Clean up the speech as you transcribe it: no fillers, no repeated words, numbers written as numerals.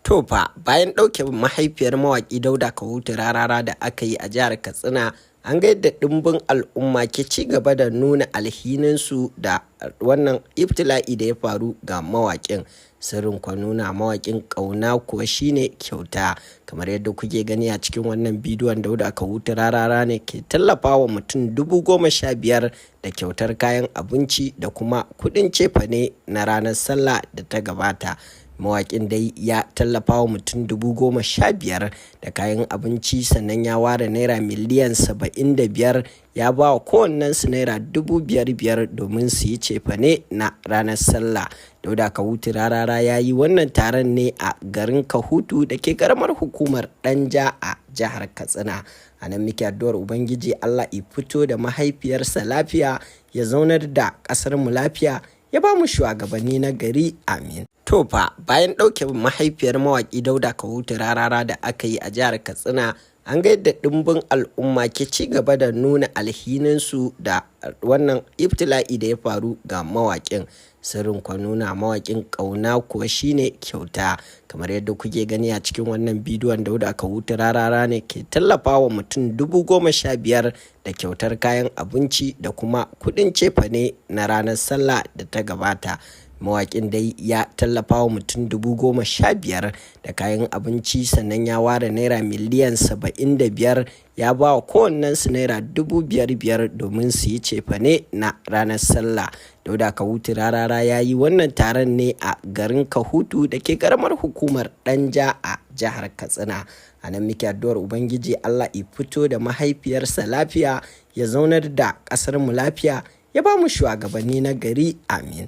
To fa bayan ɗauke mahaifiyar mawaƙi Dauda Kahutu Rarara da aka yi a jihar Katsina, an ga yadda ɗimbin al'umma ke ci gaba da nuna alhininsu da wannan ibtila'i da ya faru ga mawaƙin. Sirrin kwa nuna mawaƙin ƙauna kuwa shine kyauta. Kamar yadda kuke gani a cikin wannan bidiyon, Dauda Kahutu Rarara ne ke tallafawa mutum 15,000 da kyautar kayan abinci da kuma kuɗin cefane na ranar sallah da ta gabata. Mawaƙin dai ya tallafa wa mutum 15,000 da kayan abinci, sannan ya ware naira miliyan 75 ya ba wa kowannensu naira 5,500 domin su yi cefane na ranar sallah. Dauda Kahutu Rarara ya yi wannan taron ne a garin Kahutu da ke karamar hukumar Danja a jihar Katsina. A nan muke addu'ar Ubangiji Allah ya fito da mahaifiyarsa lafiya, ya zaunar da ƙasarmu lafiya, ya ba mu shugabanni na gari, amin. To fa bayan ɗauke mahaifiyar mawaƙi Dauda Kahutu Rarara da aka yi a jihar Katsina, an ga yadda ɗimbin al'umma ke ci gaba da nuna alhininsu da wannan ibtila'i da ya faru ga mawaƙin. Sirrin kwa nuna mawaƙin ƙauna kuwa shine kyauta. Kamar yadda kuke gani a cikin wannan bidiyon, Dauda Kahutu Rarara ne ke tallafawa mutum 15,000 da kyautar kayan abinci da kuma kuɗin cefane na ranar sallah da ta gabata. Mawaƙin dai ya tallafa wa mutum 15,000 da kayan abinci, sannan ya ware naira miliyan 75 ya ba wa kowannensu naira 5,500 domin su yi cefane na ranar sallah. Dauda Kahutu Rarara ya yi wannan taron ne a garin Kahutu da ke karamar hukumar Danja a jihar Katsina. A nan muke addu'ar Ubangiji Allah ya fito da mahaifiyarsa lafiya, ya zaunar da ƙasarmu lafiya, ya ba mu shugabanni na gari, amin.